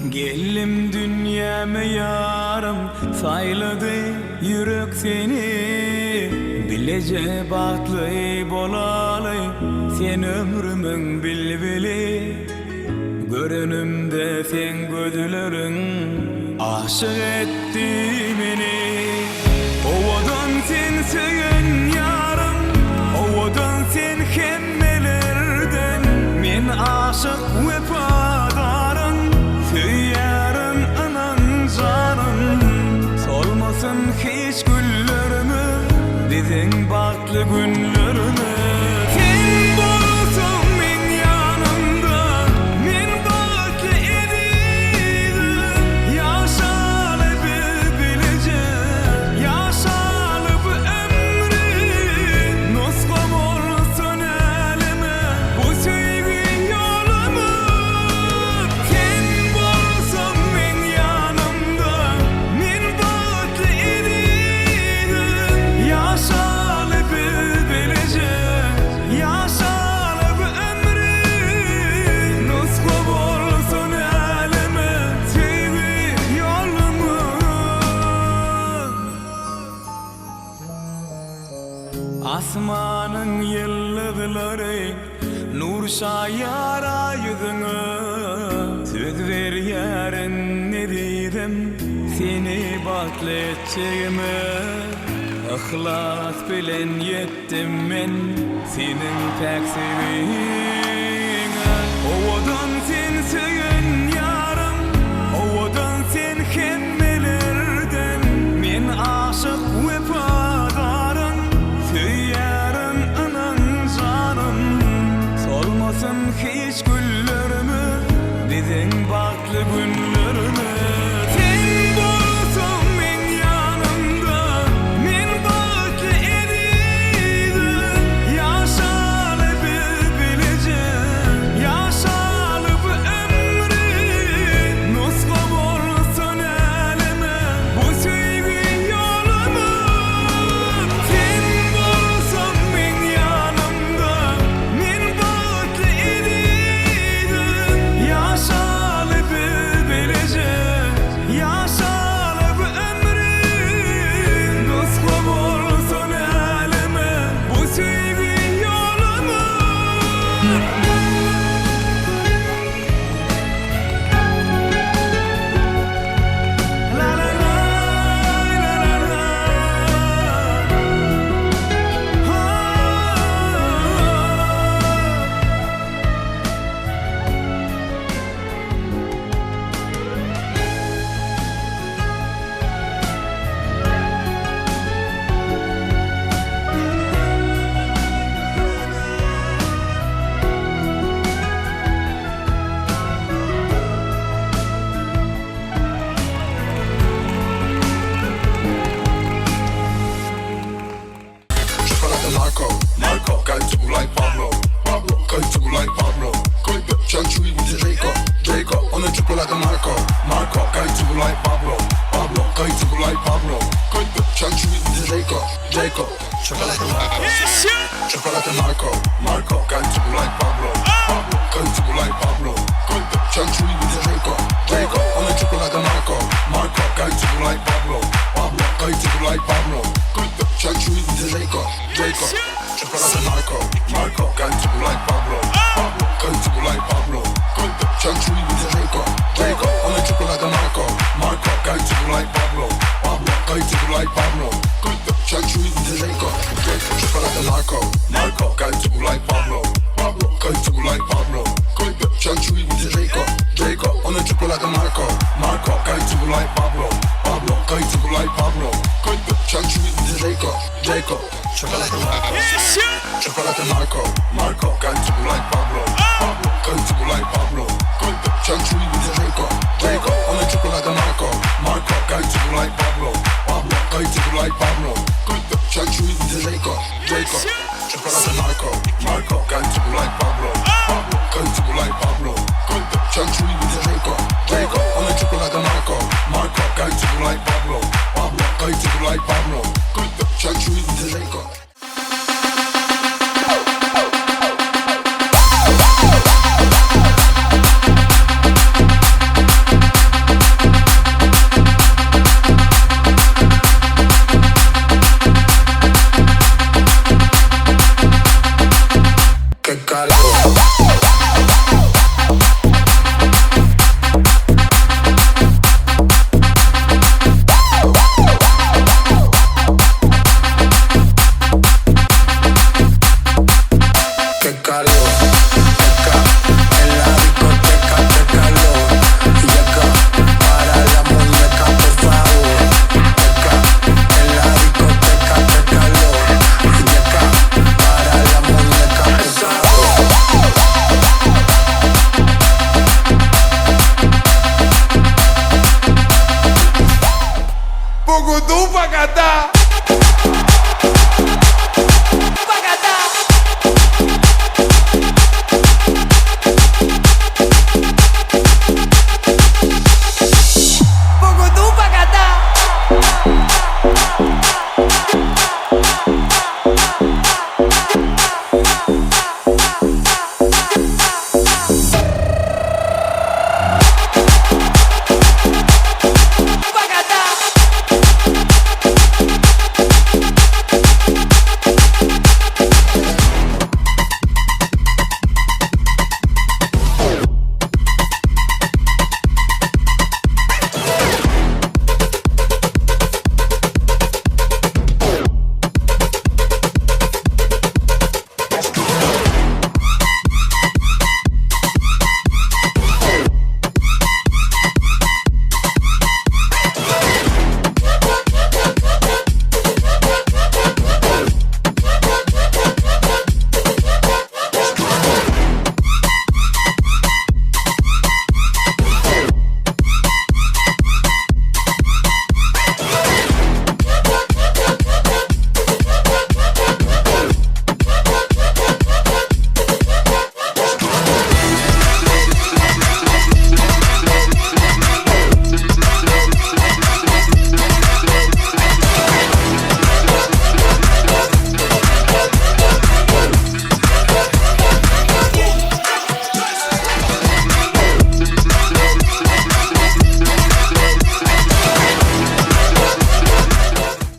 Geldim dünyama yarım, sayladı yürek seni. Bilece bahtly bolaly, sen ömrümün bilbili. Görünümde sen gözlerin, aşık etti beni. Ovadan sen söyün yarım, ovadan sen hemmelerden. Men aşık vefadarın, söyarın anan canın. Solmasın hiç güllerimi, bizin bahtly günlerimi. Sen bolsun men yanımda, men bahtly edidim. Yaşalıp bilece, yaşalıp ömrü. Nuskam olsun elime, bu sevgi yolumu. Sen bolsun men yanımda, men bahtly edidim. Yaşalıp bilece, yaşalıp ömrü. Nuskam olsun elime, sevgi yolumu. Asmanın yıldızları nur şayara yüzüne. Söz ver yarın ne dedim, seni bahtly edeceğime. İhlas bilen yettim men senin pek sevgine. Ovadan sen söyün yarım, ovadan sen hemmelerden. Men aşık vefadarın, söyarın anan canın. Solmasın hiç güllerimi, bizin bahtly günlerimi. Sen bolsun men yanımda, men bahtly edidim. Yaşalıp bilece, yaşalıp ömrü. Nuskam olsun elime, bu sevgi yolumu. Sen bolsun men yanımda, men bahtly edidim. Yaşalıp bilece, yaşalıp ömrü. Nuskam olsun elime, bu sevgi yolumu. La la la, la la la. Chocolate narco, narco, got to like Pablo, Pablo, got to like Pablo, got to chanchuy with the Jacob, Jacob, on the chocolate Marco, Marco, got to like Pablo, Pablo, got to like Pablo, got to chanchuy with the Jacob, Jacob, chocolate narco, chocolate narco, Marco, got to like Pablo, Pablo, got to like Pablo, got to chanchuy with the Jacob, Jacob, on the chocolate Marco, Marco, got to like Pablo, Pablo, got to like Pablo, got to chanchuy with the Jacob, Jacob, chocolate narco, Marco, got to like Pablo, Pablo, got to like Pablo, got to chanchuy with the Jacob, Jacob, on the chocolate Marco, Marco, got to like Pablo, Pablo, got to like Pablo, got to chanchuy with the Jacob, Jacob, chocolate narco, Marco, got to like Pablo, Pablo, got to like Pablo, got to chanchuy with the Jacob, Jacob, on the chocolate Marco, Marco, got to like Pablo, Pablo, got to like Pablo, got to chanchuy with the Jacob, Jacob, chocolate narco, chocolate narco, Marco, got to like Pablo, Pablo, got to like Pablo, got to chanchuy with the Jacob, Jacob, on the chocolate Marco, Marco, got to like Pablo, Pablo, got to like Pablo, got to chanchuy with the Jacob, Jacob, chocolate narco, Marco, got to like Pablo, Pablo, got to like Pablo, got to chanchuy with the Jacob, Jacob, on the chocolate Marco, Marco, got to like Pablo, Pablo, got to like Pablo, got to chanchuy with the Jacob.